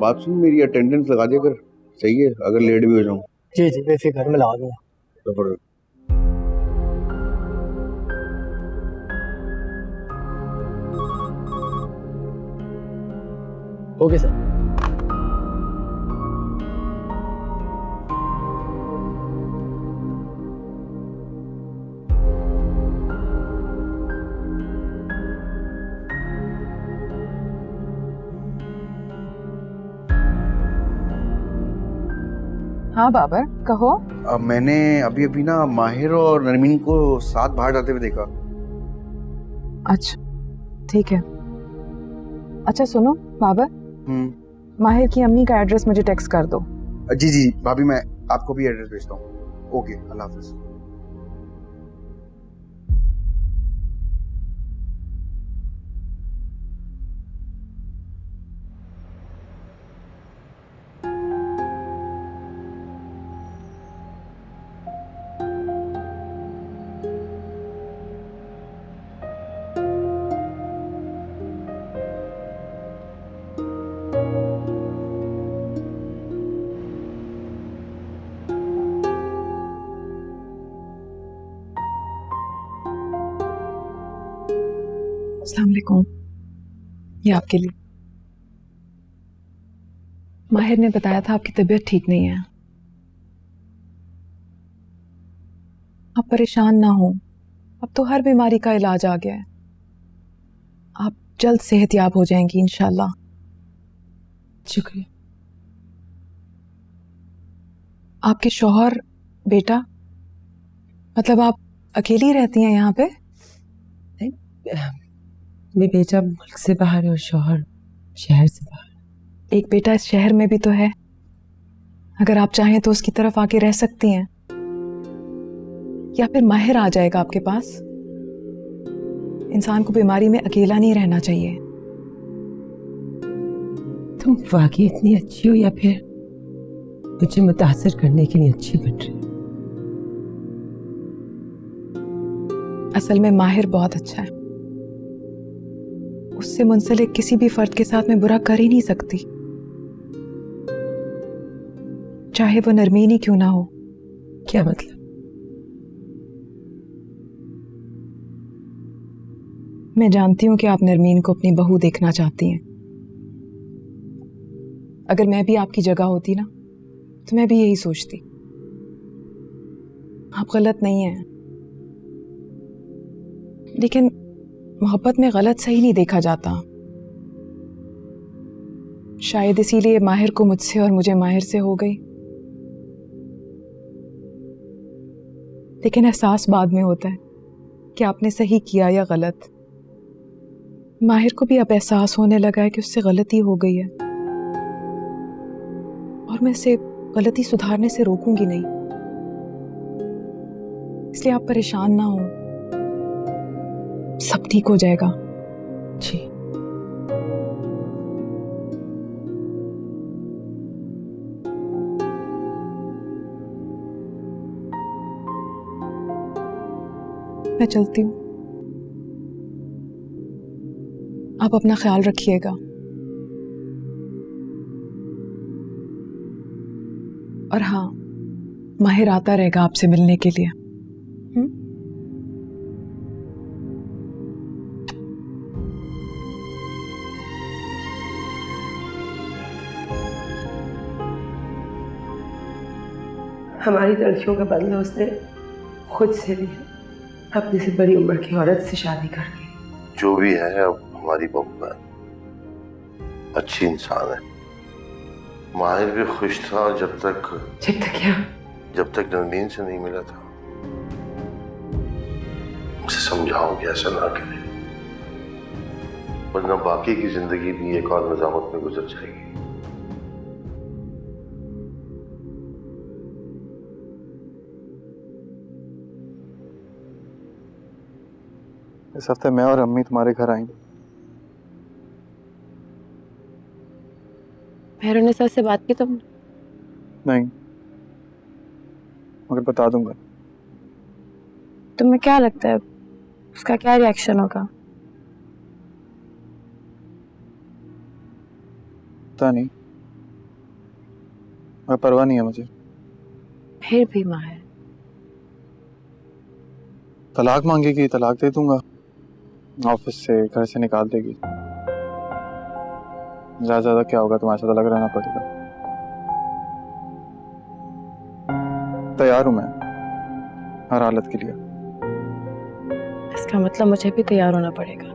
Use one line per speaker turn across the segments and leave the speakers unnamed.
बात सुन, मेरी अटेंडेंस लगा दिया कर, सही है? अगर लेट भी हो जाऊं।
जी जी बेफिक्र में लगा दूंगा।
जबरदस्त।
Okay sir.
हाँ बाबर कहो।
मैंने अभी अभी ना माहिर और नरमीन को साथ बाहर जाते हुए देखा।
अच्छा ठीक है। अच्छा सुनो बाबर, माहिर की अम्मी का एड्रेस मुझे टेक्स्ट कर दो।
जी जी भाभी, मैं आपको भी एड्रेस भेजता हूँ। ओके, अल्लाह हाफिज।
अस्सलाम वालेकुम, ये आपके लिए। माहिर ने बताया था आपकी तबीयत ठीक नहीं है। आप परेशान ना हो, अब तो हर बीमारी का इलाज आ गया है। आप जल्द सेहतयाब हो जाएंगी इंशाल्लाह।
शुक्रिया।
आपके शौहर, बेटा, मतलब आप अकेली रहती हैं यहाँ पे?
मेरा बेटा मुल्क से बाहर है और शौहर शहर से बाहर।
एक बेटा इस शहर में भी तो है, अगर आप चाहें तो उसकी तरफ आके रह सकती हैं, या फिर माहिर आ जाएगा आपके पास। इंसान को बीमारी में अकेला नहीं रहना चाहिए।
तुम वाकई इतनी अच्छी हो या फिर मुझे मुतासिर करने के लिए अच्छी बन रही हो?
असल में माहिर बहुत अच्छा है, उससे मुंसलिक किसी भी फर्द के साथ मैं बुरा कर ही नहीं सकती, चाहे वो नरमीन ही क्यों ना हो।
क्या मतलब?
मैं जानती हूं कि आप नरमीन को अपनी बहू देखना चाहती हैं। अगर मैं भी आपकी जगह होती ना तो मैं भी यही सोचती। आप गलत नहीं हैं, लेकिन मोहब्बत में गलत सही नहीं देखा जाता। शायद इसीलिए माहिर को मुझसे और मुझे माहिर से हो गई, लेकिन एहसास बाद में होता है कि आपने सही किया या गलत। माहिर को भी अब एहसास होने लगा है कि उससे गलती हो गई है, और मैं इसे गलती सुधारने से रोकूंगी नहीं। इसलिए आप परेशान ना हो, सब ठीक हो जाएगा।
जी
मैं चलती हूँ, आप अपना ख्याल रखिएगा। और हाँ, माहिर आता रहेगा आपसे मिलने के लिए।
हमारी लड़कियों का बदला उसने खुद से लिया, अपने से बड़ी उम्र की औरत से शादी करके।
जो भी है अब हमारी बहू है, अच्छी इंसान है। माहिर भी खुश था जब तक
क्या?
जब तक नरमीन से नहीं मिला था। उसे समझाओ कि ऐसा ना करे, वरना बाकी की जिंदगी भी एक और नजामत में गुजर जाएगी।
इस हफ्ते मैं और अम्मी तुम्हारे घर आएंगे।
मेहरुनिसा से बात की तुमने?
नहीं, मगर बता दूंगा।
तुम्हें क्या लगता है उसका क्या रिएक्शन होगा?
पता नहीं, परवाह नहीं है मुझे।
फिर भी माहिर,
तलाक मांगेगी, तलाक दे दूंगा, ऑफिस से, घर से निकाल देगी। ज्यादा ज्यादा क्या होगा, तुम्हारे साथ अलग रहना पड़ेगा। तैयार हूं मैं हर हालत के लिए।
इसका मतलब मुझे भी तैयार होना पड़ेगा।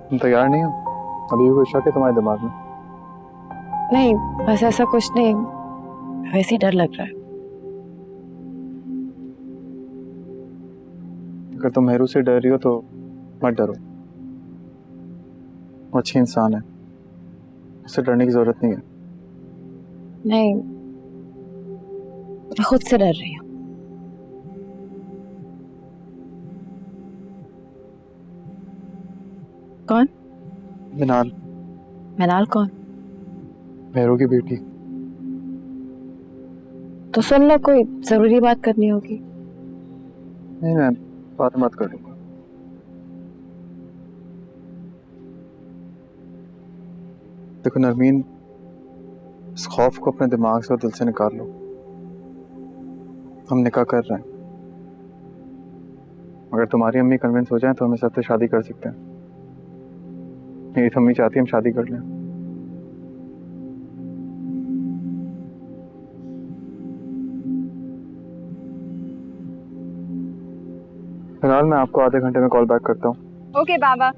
तुम तैयार नहीं हो? अभी भी कोई शक है तुम्हारे दिमाग में?
नहीं, बस ऐसा कुछ नहीं, वैसे ही डर लग रहा है।
अगर तुम मेहरू से डर रही हो तो मत डरो, वो अच्छी इंसान है, उससे डरने की जरूरत नहीं है।
नहीं, मैं खुद से डर रही हूँ। कौन?
मिनाल।
मिनाल कौन?
मेहरू की बेटी।
तो सुन लो, कोई जरूरी बात करनी होगी।
नहीं, मैं बात मत कर लूंगा। देखो नरमीन, इस खौफ को अपने दिमाग से और दिल से निकाल लो। हम निकाह कर रहे हैं। अगर तुम्हारी अम्मी कन्विंस हो जाए तो हम इस हफ्ते शादी कर सकते हैं। मेरी तो अम्मी चाहती है हम शादी कर लें। फिलहाल मैं आपको आधे घंटे में कॉल बैक करता हूँ।
ओके बाबा।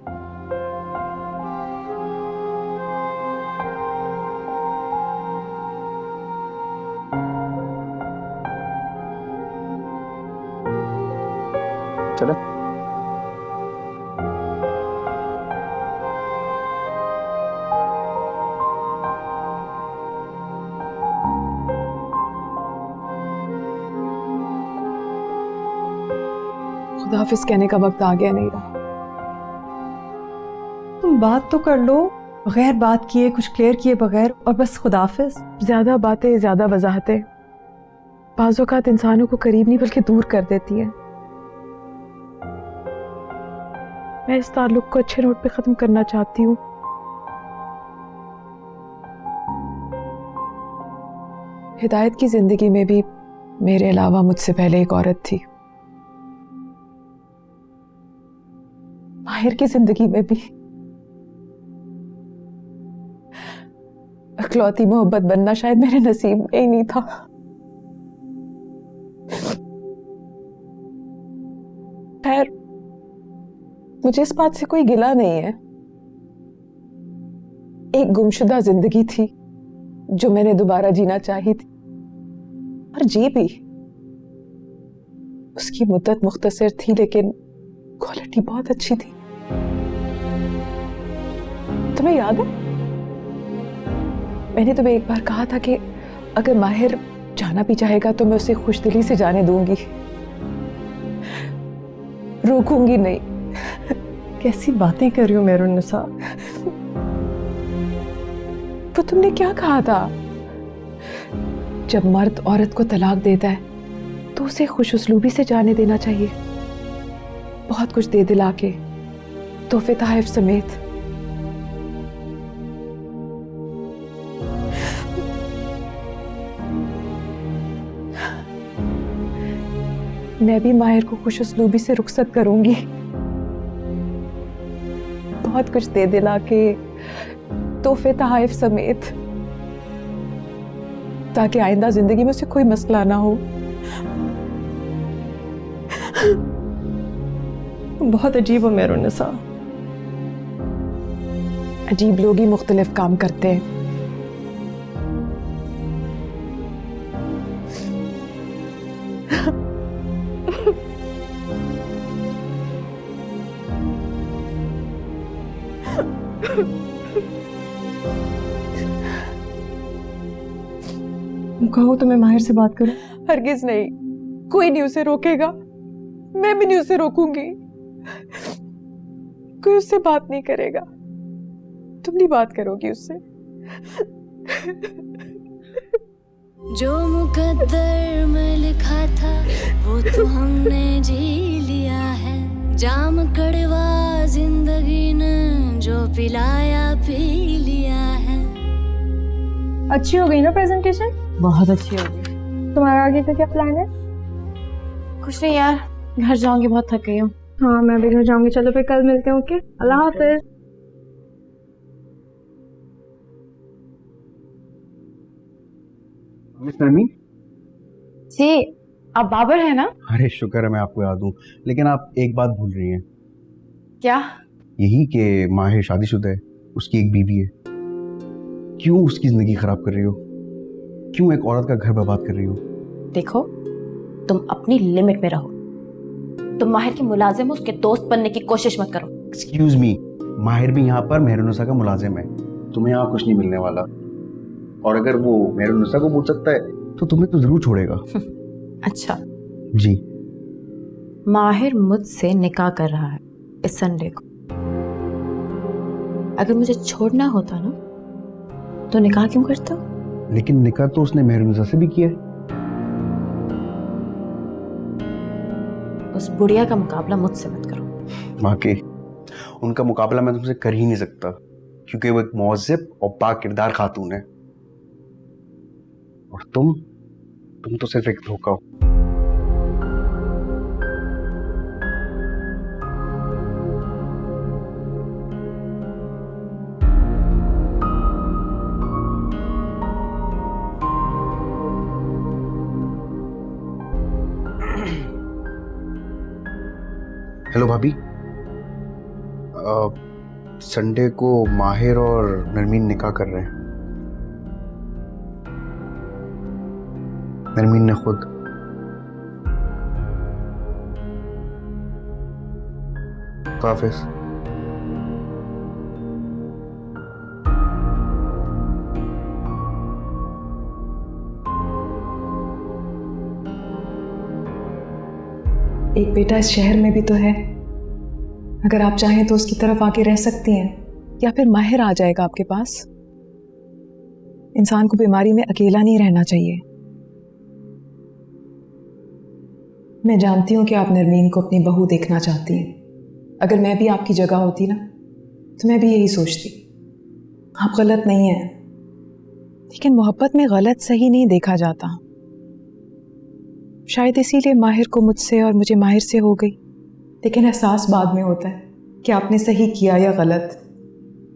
चले?
खुदाफिज कहने का वक्त आ गया नहीं रहा।
तुम बात तो कर लो, बगैर बात किए, कुछ क्लियर किए बगैर, और बस खुदाफिज।
ज्यादा बातें, ज्यादा वजाहतें बाज़ औक़ात इंसानों को करीब नहीं बल्कि दूर कर देती हैं। मैं इस ताल्लुक को अच्छे नोट पे खत्म करना चाहती हूँ। हिदायत की जिंदगी में भी मेरे अलावा मुझसे पहले एक औरत थी। माहिर की जिंदगी में भी इकलौती मोहब्बत बनना शायद मेरे नसीब में ही नहीं था। खैर, मुझे इस बात से कोई गिला नहीं है। एक गुमशुदा जिंदगी थी जो मैंने दोबारा जीना चाही थी, और जी भी। उसकी मुद्दत मुख्तसर थी लेकिन क्वालिटी बहुत अच्छी थी। तुम्हें याद है, मैंने तुम्हें एक बार कहा था कि अगर माहिर जाना भी चाहेगा तो मैं उसे खुशदिली से जाने दूंगी, रोकूंगी नहीं।
कैसी बातें कर रही हो मेहरुन्निसा?
तो तुमने क्या कहा था? जब मर्द औरत को तलाक देता है तो उसे खुशउस्लूबी से जाने देना चाहिए, बहुत कुछ दे दिला के, तोहफे तोहफ समेत। मैं भी माहिर को खुशउस्लूबी से रुखसत करूंगी, बहुत कुछ दे दिला के, तोहफे तोहफ समेत, ताकि आइंदा जिंदगी में उसे कोई मसला ना हो।
बहुत अजीब हो मेहरुन्निसा।
अजीब लोग ही मुख्तलिफ काम करते हैं।
कहो तो मैं माहिर से बात करूं।
हरगिज नहीं, कोई नहीं उसे रोकेगा, मैं भी नहीं उसे रोकूंगी। कोई उससे बात नहीं करेगा, तुम नहीं बात करोगी उससे।
जो मुकद्दर में लिखा था वो तो हमने जी लिया है। जाम कड़वा जिंदगी ने जो पिलाया पी लिया है।
अच्छी हो गई ना प्रेजेंटेशन?
बहुत अच्छी होगी।
तुम्हारा आगे का क्या प्लान है?
कुछ नहीं यार, घर जाऊंगी, बहुत थक गई हूँ।
हाँ मैं भी घर जाऊंगी। चलो फिर कल मिलते हैं। ओके, अल्लाह हाफिज।
मिस नरमीन,
जी, आप बाबर है ना?
अरे शुक्र है मैं आपको याद हूँ, लेकिन आप एक बात भूल रही हैं।
क्या?
यही कि माहिर शादीशुदा है, उसकी एक बीवी है। क्यों उसकी जिंदगी खराब कर रही हो? क्यों एक औरत का घर बर्बाद कर रही हो?
देखो, तुम अपनी लिमिट में रहो। तुम माहिर के मुलाजिम हो, उसके दोस्त बनने की कोशिश मत करो।
एक्सक्यूज मी, माहिर भी यहाँ पर मेहरुन्निसा का मुलाजिम है। तुम्हें यहाँ कुछ नहीं मिलने वाला, और अगर वो मेहरुन्निसा को पूछ सकता है तो तुम्हें तो जरूर छोड़ेगा।
अच्छा,
जी।
माहिर मुझसे निकाह कर रहा है इस संडे को। अगर मुझे छोड़ना होता ना तो निकाह क्यों करता?
लेकिन निकाह तो उसने मेहरुन्निसा से भी किया है।
उस बुढ़िया का मुकाबला मुझसे मत करो।
वाकई उनका मुकाबला मैं तुमसे कर ही नहीं सकता, क्योंकि वो एक मुअज़्ज़िब और पाक किरदार खातून है, और तुम तो सिर्फ एक धोखा हो। हेलो भाभी, संडे को माहिर और नरमीन निकाह कर रहे हैं। नरमीन ने खुद। हाफिज।
एक बेटा इस शहर में भी तो है, अगर आप चाहें तो उसकी तरफ आके रह सकती हैं, या फिर माहिर आ जाएगा आपके पास। इंसान को बीमारी में अकेला नहीं रहना चाहिए। मैं जानती हूं कि आप नरमीन को अपनी बहू देखना चाहती हैं। अगर मैं भी आपकी जगह होती ना तो मैं भी यही सोचती। आप गलत नहीं हैं, लेकिन मोहब्बत में गलत सही नहीं देखा जाता। शायद इसीलिए माहिर को मुझसे और मुझे माहिर से हो गई, लेकिन एहसास बाद में होता है कि आपने सही किया या गलत।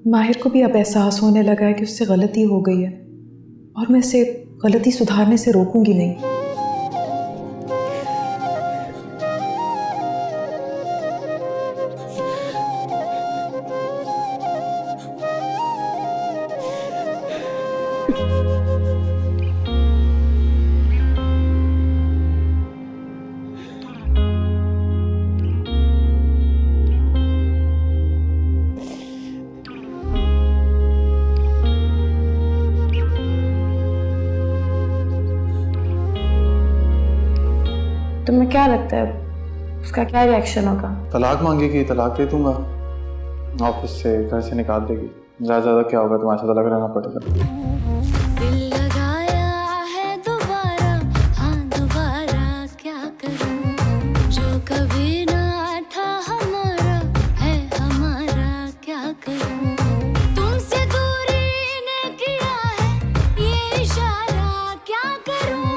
माहिर को भी अब एहसास होने लगा है कि उससे गलती हो गई है, और मैं उसे गलती सुधारने से रोकूंगी नहीं।
तुम्हें क्या लगता है उसका क्या रिएक्शन होगा?
तलाक मांगेगी, तलाक दे दूंगा, ऑफिस से घर से निकाल देगी। ज़्यादा क्या होगा, तुम्हारे साथ अलग रहना पड़ेगा।
दिल लगाया है दोबारा, हाँ दोबारा क्या करूं, जो कभी ना था हमारा है हमारा क्या करूं, तुमसे दूरी ने किया है ये इशारा क्या करूं,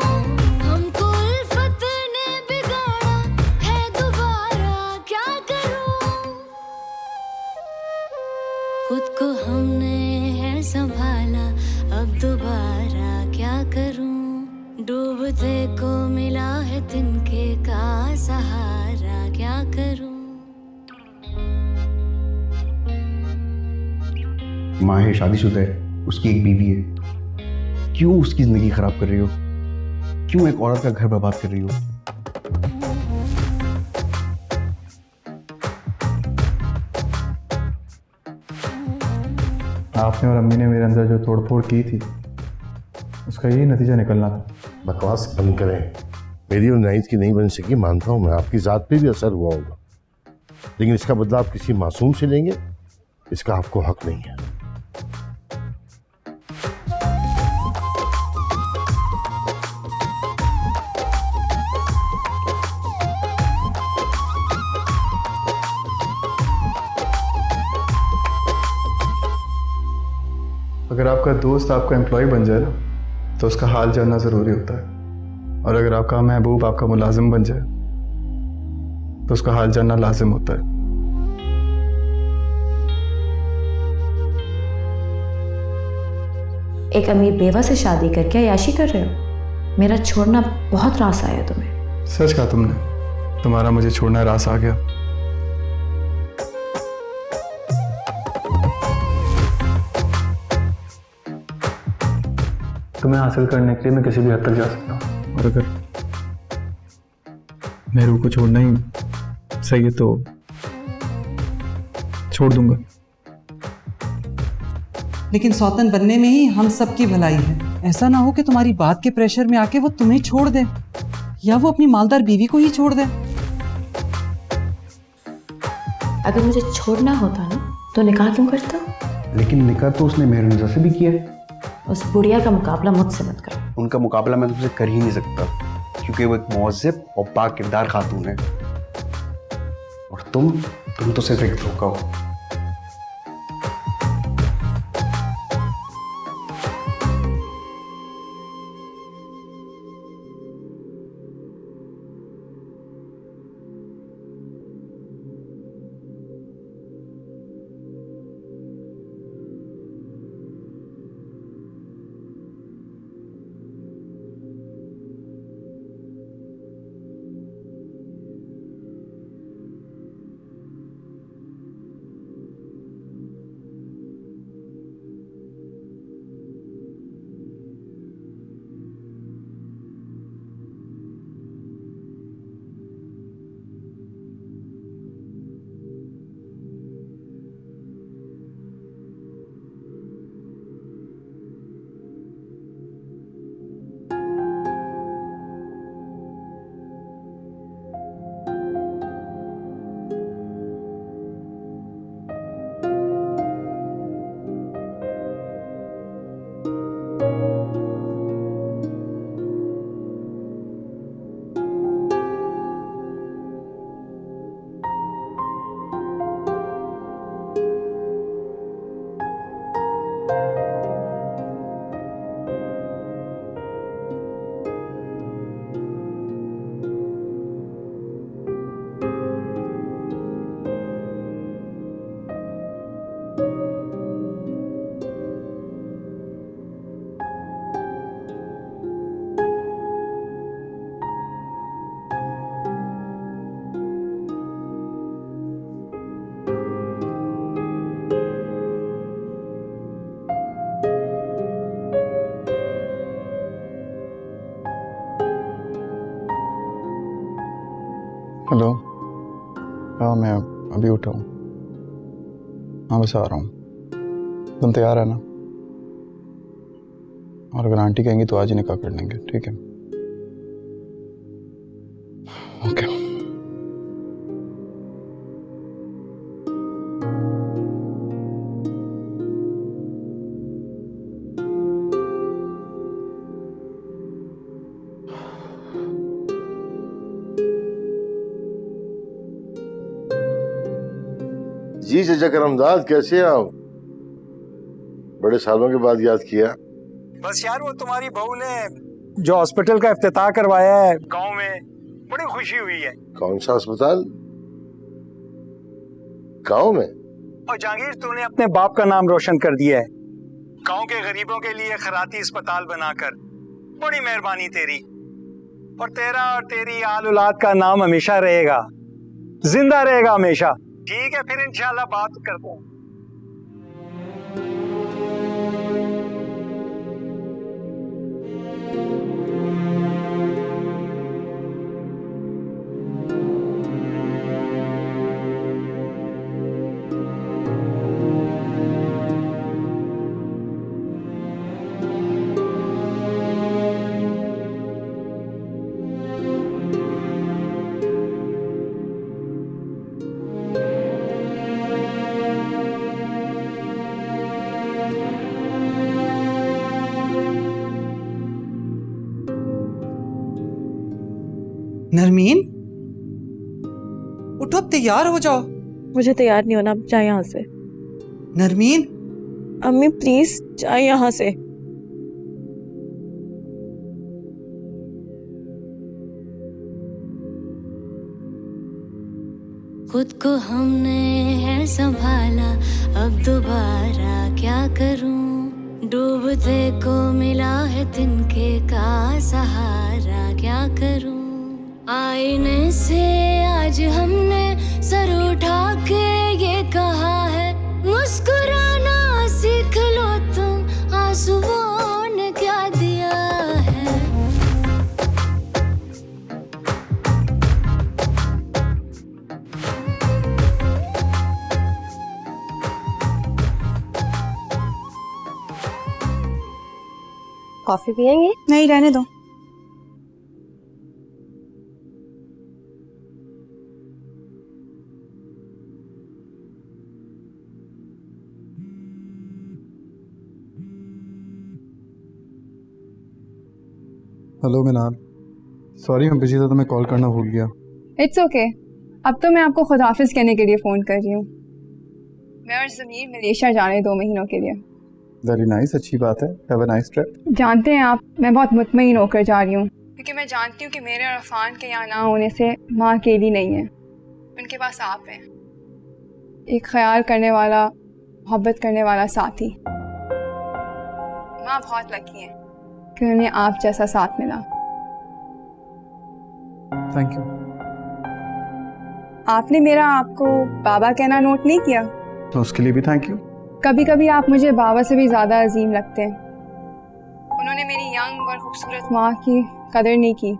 हमको उल्फत ने बिगाड़ा है दोबारा क्या करूं, खुद को हमने है संभाला अब दोबारा क्या करूं, डूबते को मिला है तिनके का सहारा क्या करूं।
माहिर शादीशुदा है, उसकी एक बीवी है। क्यों उसकी जिंदगी खराब कर रही हो? क्यों एक औरत का घर बर्बाद कर रही हो?
आपने और अम्मी ने मेरे अंदर जो तोड़फोड़ की थी उसका यही नतीजा निकलना था।
बकवास बंद करें। मेरी और नाइस की नहीं बन सकी, मानता हूँ मैं, आपकी ज़ात पे भी असर हुआ होगा, लेकिन इसका बदला आप किसी मासूम से लेंगे, इसका आपको हक नहीं है।
अगर अगर आपका दोस्त आपका एम्प्लॉय बन जाए ना तो उसका हाल जानना ज़रूरी होता है, और अगर आपका महबूब आपका मुलाजिम बन जाए तो उसका हाल जानना लाजिम होता है।
एक अमीर बेवा से शादी करके अयाशी कर रहे हो? मेरा छोड़ना बहुत रास आया तुम्हें।
सच कहा तुमने, तुम्हारा मुझे छोड़ना रास आ गया। तुम्हें हासिल करने के लिए मैं किसी भी हद तक जा सकता हूँ, और अगर मेरू को छोड़ना ही सही है तो छोड़ दूंगा।
लेकिन सौतन बनने में ही हम सबकी भलाई है। ऐसा ना हो कि तुम्हारी बात के प्रेशर में आके वो तुम्हें छोड़ दे, या वो अपनी मालदार बीवी को ही छोड़ दे।
अगर मुझे छोड़ना होता ना तो निकाह क्यों करता?
लेकिन निकाह तो उसने मेहरुनिसा से भी किया है।
उस बुढ़िया का मुकाबला मुझसे मत कर।
उनका मुकाबला मैं तुमसे कर ही नहीं सकता, क्योंकि वो एक मुअज़्ज़िब और पाक किरदार खातून है, और तुम तो सिर्फ एक धोखा हो।
हेलो, हाँ मैं अभी उठा हूँ। हाँ बस आ रहा हूँ। तुम तैयार है ना? और अगर आंटी कहेंगी तो आज ही निकाह कर लेंगे, ठीक है? ओके।
जी चचा करमदाद, कैसे हैं आप? बड़े सालों के बाद याद किया।
बस यार वो तुम्हारी बहू ने जो हॉस्पिटल का इफ्तिताह करवाया है गांव में, बड़ी खुशी हुई है।
कौन सा अस्पताल? गांव में?
और जहांगीर, तूने अपने बाप का नाम रोशन कर दिया है गांव के गरीबों के लिए खैराती अस्पताल बनाकर। बड़ी मेहरबानी तेरी, और तेरा और तेरी आल औलाद का नाम हमेशा रहेगा, जिंदा रहेगा हमेशा। ठीक है, फिर इंशाल्लाह बात करते हैं।
नरमीन, उठो, अब तैयार हो जाओ।
मुझे तैयार नहीं होना, अब जाए यहाँ से।
नरमीन,
अम्मी प्लीज जाए यहाँ से।
खुद को हमने है संभाला, अब दोबारा क्या करूं। डूबते को मिला है तिनके का सहारा, क्या करूं। आईने से आज हमने सर उठा के ये कहा है, मुस्कुराना सीख लो तुम, आंसुओं ने क्या दिया है।
कॉफी पियेंगे?
नहीं, रहने दो।
हेलो मिनाल, सॉरी मैं बिजी था तो मैं कॉल करना भूल गया।
It's okay. अब तो मैं आपको खुद हाफिज कहने के लिए फ़ोन कर रही हूँ। मैं और ज़मीर मलेशिया जा रहे हैं 2 महीनों के लिए।
वेरी नाइस, अच्छी बात है। Have a nice trip.
जानते हैं आप, मैं बहुत मुतमईन होकर जा रही हूँ, क्योंकि मैं जानती हूँ कि मेरे और अफान के यहाँ ना होने से माँ अकेली नहीं है, उनके पास आप हैं, एक ख्याल करने वाला, मोहब्बत करने वाला साथी। माँ बहुत लकी है कि उन्हें आप जैसा साथ मिला।
Thank you.
आपने मेरा आपको बाबा कहना नोट नहीं किया?
तो उसके लिए भी थैंक यू।
कभी कभी आप मुझे बाबा से भी ज़्यादा अजीम लगते हैं। उन्होंने मेरी यंग और खूबसूरत माँ की कदर नहीं की,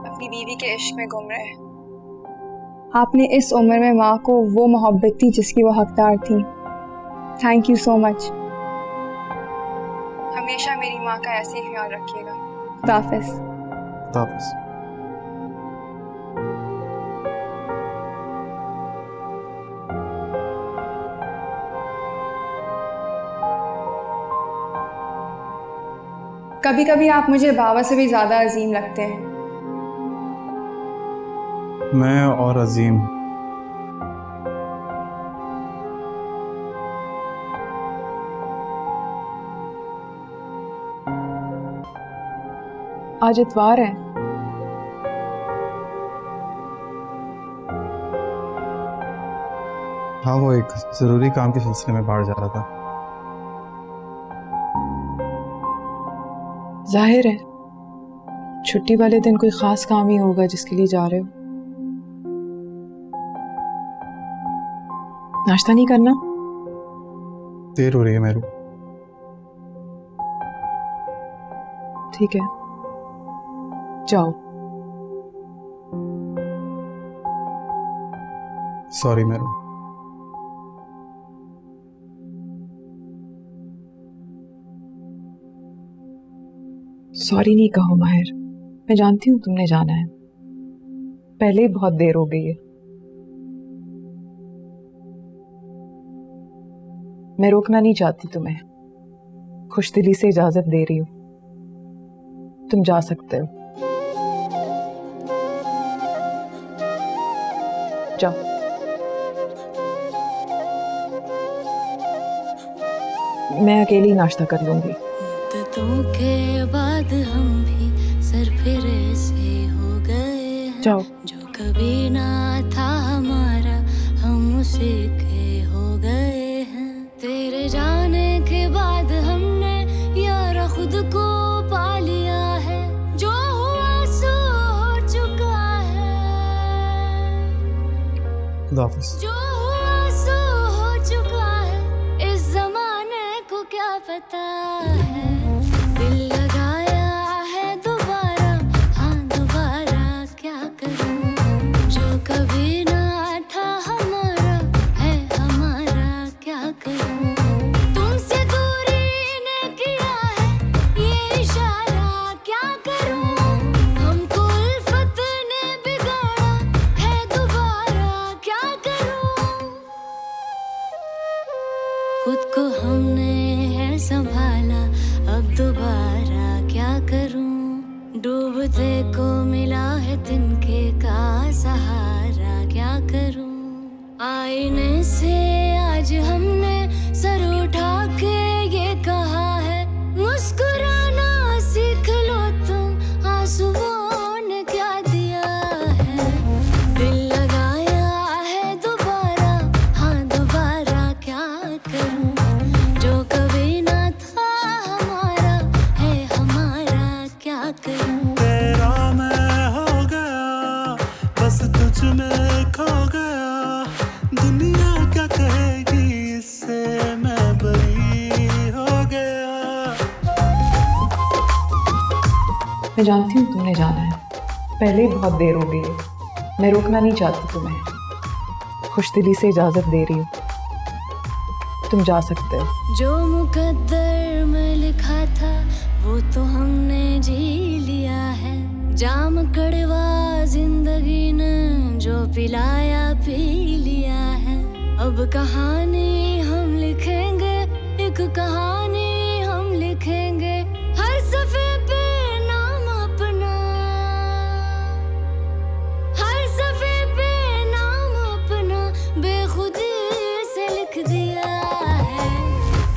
अपनी बीवी के इश्क में गुम रहे। आपने इस उम्र में माँ को वो मोहब्बत दी जिसकी वो हकदार थी। Thank you so much. हमेशा मेरी माँ का ऐसे ही ख्याल रखिएगा। खुदा हाफिज़।
खुदा हाफिज़।
कभी कभी आप मुझे बाबा से भी ज़्यादा अजीम लगते हैं।
मैं और अजीम।
आज इतवार है।
हाँ, वो एक ज़रूरी काम के सिलसिले में बाहर जा रहा था।
जाहिर है छुट्टी वाले दिन कोई खास काम ही होगा जिसके लिए जा रहे हो। नाश्ता नहीं करना?
देर हो रही है मेरू।
ठीक है, जाओ।
सॉरी मेरू।
सॉरी नहीं कहो माहिर, मैं जानती हूँ तुमने जाना है, पहले ही बहुत देर हो गई है। मैं रोकना नहीं चाहती तुम्हें, खुशदिली से इजाजत दे रही हूँ, तुम जा सकते हो, जाओ। मैं अकेली नाश्ता कर लूंगी।
मुद्दतों के बाद हम भी सरफिरे से हो गए हैं।
जाओ।
जो कभी ना था हमारा हम उसी के हो गए हैं। तेरे जाने के बाद हमने यारा खुद को पा लिया है। जो हुआ सो हो चुका है।
खुदा हाफिज़।
जो हुआ सो हो चुका है। इस जमाने को क्या पता है। दिल लगाया है दोबारा, हाँ दोबारा क्या करूं। जो कभी ना था हमारा है हमारा, क्या करूं। तुमसे दूरी ने किया है ये इशारा, क्या करूं। हमको उल्फत ने बिगाड़ा है दोबारा, क्या करूं। खुद को हमने है संभाला, अब दोबारा क्या करूं। डूबते को मिला है तिनके का सहारा, क्या करूं। आईने से आज हमने सर
मैं जानती हूँ तुमने जाना है, पहले ही बहुत देर हो गई है। मैं रोकना नहीं चाहती तुम्हें, खुशदिली से इजाज़त दे रही हूँ, तुम जा सकते हो।
जो मुकद्दर में लिखा था वो तो हमने जी लिया है, जाम कड़वा जिंदगी ने जो पिलाया पी लिया है। अब कहानी हम लिखेंगे, एक कहानी हम लिखेंगे, हर सफ़े पे नाम अपना, हर सफ़े पे नाम अपना बेखुदी से लिख दिया है।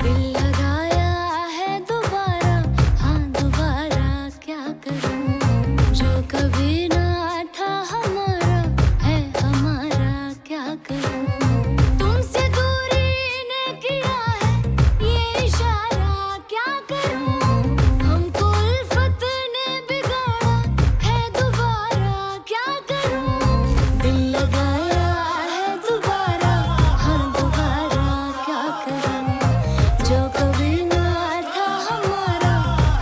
दिल लगाया है दोबारा, हाँ दोबारा क्या करूं, जो कभी ना था हमारा है हमारा क्या करूं। तुमसे दूरी ने किया है ये इशारा क्या करूं, हमको उल्फत ने बिगाड़ा है दोबारा क्या करूं। दिल लगाया है दोबारा, हाँ दोबारा क्या करूं, जो कभी ना था हमारा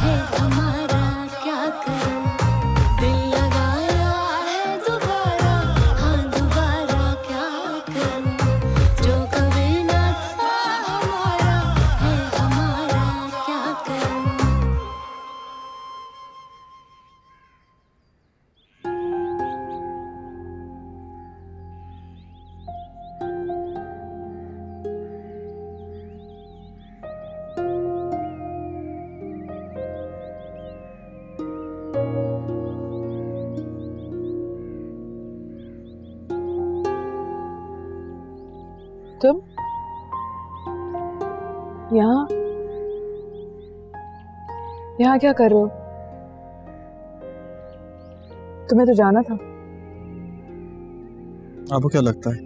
है हमारा क्या करूं। दिल लगाया है दोबारा, हाँ दोबारा क्या करूं, जो कभी ना था हमारा है हमारा क्या करूं।
तुम यहाँ यहाँ क्या कर रहे हो? तुम्हें तो जाना था।
आपको क्या लगता है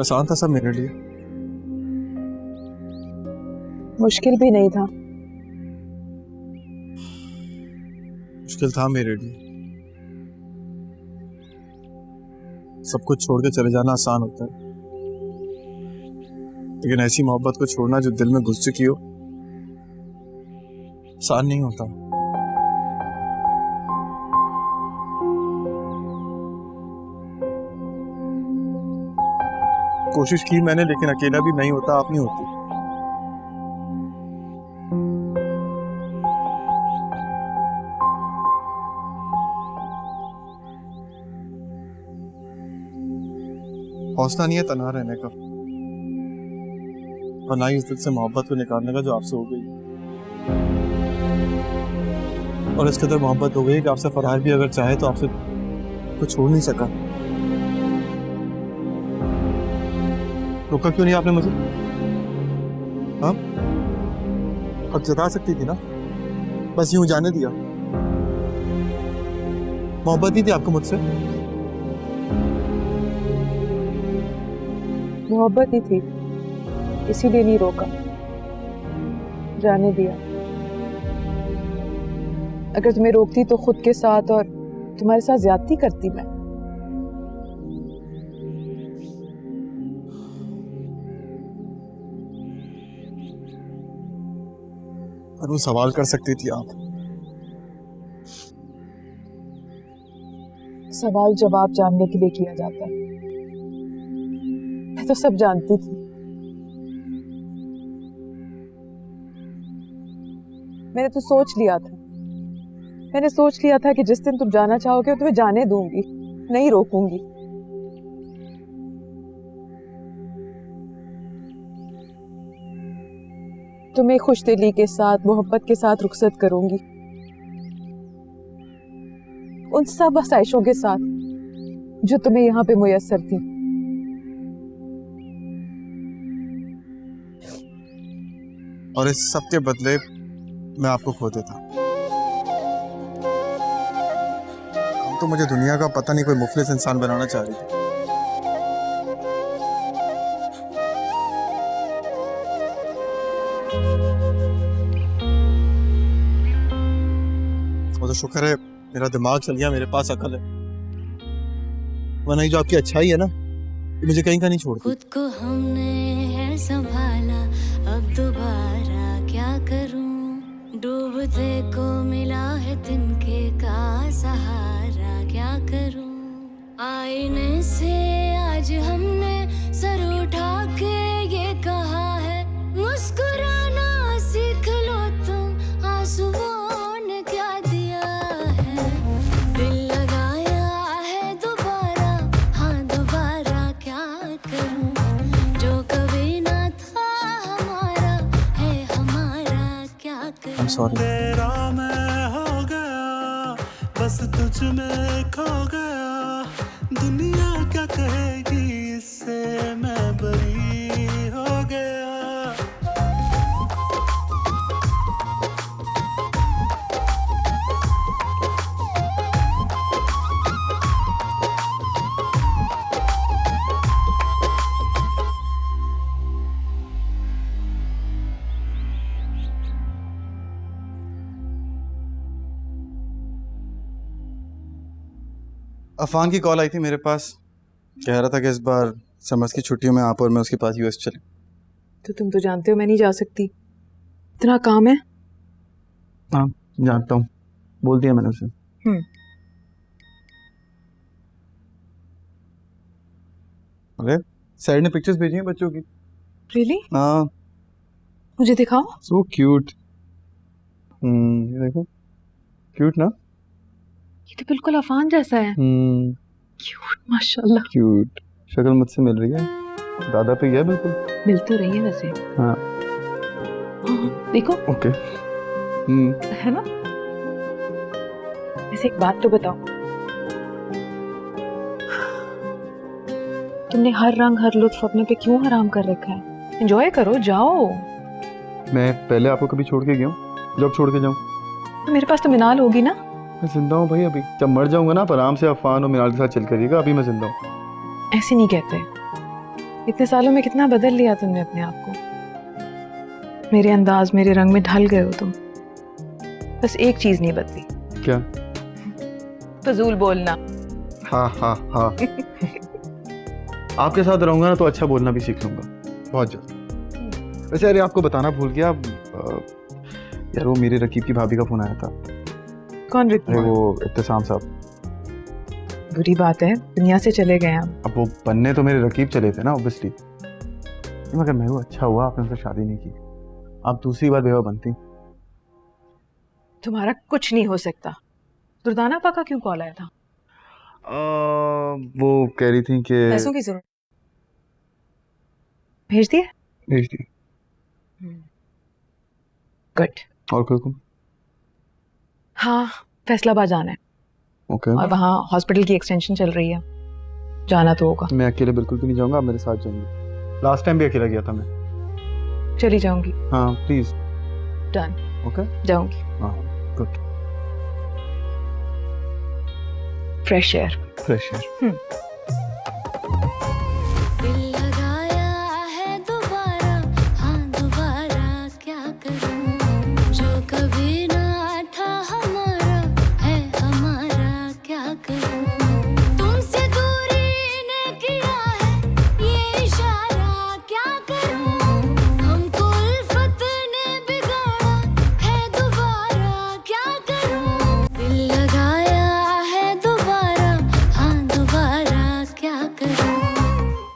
आसान था सब मेरे लिए?
मुश्किल भी नहीं था।
मुश्किल था मेरे लिए। सब कुछ छोड़ के चले जाना आसान होता है, लेकिन ऐसी मोहब्बत को छोड़ना जो दिल में घुस चुकी हो आसान नहीं होता। कोशिश की मैंने, लेकिन अकेला भी नहीं होता, आप नहीं होती। हौसला नहीं है तन्हा रहने का, और ना ही इस दिल से मोहब्बत को निकालने का जो आपसे हो गई। और इस कदर मोहब्बत हो गई कि आपसे फरहार भी अगर चाहे तो आपसे कुछ छोड़ नहीं सका। रोका क्यों नहीं आपने मुझे? हाँ, अब जता सकती थी ना, बस यूं जाने दिया। मोहब्बत नहीं थी आपको मुझसे?
मोहब्बत ही थी, इसीलिए नहीं रोका, जाने दिया। अगर तुम्हें रोकती तो खुद के साथ और तुम्हारे साथ ज्यादती करती मैं।
और वो सवाल कर सकती थी आप।
सवाल जवाब जानने के लिए किया जाता है। मैं तो सब जानती थी। मैंने तो सोच लिया था, मैंने सोच लिया था कि जिस दिन तुम जाना चाहोगे तुम्हें जाने दूंगी, नहीं रोकूंगी। तुम्हें खुशदिली के साथ, मोहब्बत के साथ रुखसत करूंगी, उन सब आसाइशों के साथ जो तुम्हें यहाँ पे मुयस्सर थी।
और इस सब के बदले मैं आपको खो देता। तो मुझे दुनिया का पता नहीं कोई मुफलिस इंसान बनाना चाह रही थी। और तो शुक्र है मेरा दिमाग चल गया, मेरे पास अकल है, वरना ये जो आपकी अच्छाई है ना, ये मुझे कहीं का नहीं छोड़ती।
खुद को हमने है संभाला, अब दोबारा क्या करूं, डूबते को करूं। आईने से आज हमने सर उठा के ये कहा है, मुस्कुराना सीख लो तुम, आंसुओं ने क्या दिया है। दिल लगाया है दोबारा, हाँ दोबारा क्या करूं, जो कभी ना था हमारा है हमारा क्या करूं।
I'm sorry.
तेरा मैं हो गया, बस तुझ में खो गया, दुनिया क्या कहेगी इससे मैं बरी हो गया।
अफान की कॉल आई थी मेरे पास, कह रहा था कि इस बार समर्स की छुट्टियों में आप और मैं उसके पास यूएस चले।
तो तुम तो जानते हो मैं नहीं जा सकती, इतना काम है।
हाँ जानता हूँ, बोल दिया मैंने उसे। अरे सैड ने पिक्चर्स भेजी हैं बच्चों की।
रियली?
हाँ
मुझे दिखाओ।
So cute. ये देखो, क्यूट ना?
ये तो बिल्कुल अफान जैसा है। क्यूट, माशाल्लाह।
क्यूट। शक्ल मुझसे मिल रही है, दादा पे गया बिल्कुल।
मिल तो रही है वैसे।
हाँ
देखो।
ओके।
है ना? ऐसे एक बात तो बताओ, तुमने हर रंग हर लुत्फ अपने पे क्यों हराम कर रखा है? एंजॉय करो, जाओ।
मैं पहले आपको कभी छोड़ के गया हूँ? जब छोड़ के जाऊँ
तो मेरे पास तो मिनाल होगी ना।
मैं जिंदा हूँ भाई, अभी जब मर जाऊंगा ना पर आराम से अफान और मिनाल के साथ चल करिएगा, अभी मैं जिंदा हूँ।
ऐसे नहीं कहते, इतने सालों में कितना बदल लिया तुमने अपने आप को। मेरे अंदाज मेरे रंग में ढल गए हो तुम, बस एक चीज नहीं बदली।
क्या?
फजूल बोलना।
हाँ हाँ हाँ। आपके साथ रहूंगा ना तो अच्छा बोलना भी सीख लूंगा बहुत जल्द। वैसे अरे आपको बताना भूल गया, यार वो मेरे रकीब की भाभी का फोन आया था।
कौन रकीब?
अरे वो इब्तिसाम साहब।
बुरी बात है, दुनिया से चले गए हम।
अब वो बनने तो मेरे रकीब चले थे ना ऑब्वियसली, मगर मैं वो अच्छा हुआ आपने उनसे शादी नहीं की, आप दूसरी बार बेवा बनती।
तुम्हारा कुछ नहीं हो सकता। दुर्दाना पाका क्यों कॉल आया था?
वो कह रही थी कि
पैसों की जरूरत। भेज दिए?
भेज दिए।
गुड।
और कोई हुक्म?
हाँ, फैसलाबाद जाना है।
ओके।
और वहाँ हॉस्पिटल की एक्सटेंशन चल रही है, जाना तो होगा।
मैं अकेले बिल्कुल भी नहीं जाऊंगा, आप मेरे साथ जाएंगे। लास्ट टाइम भी अकेला गया था मैं।
चली जाऊंगी।
हाँ प्लीज।
डन।
ओके
जाऊंगी।
हाँ good.
Fresh air.
Fresh air.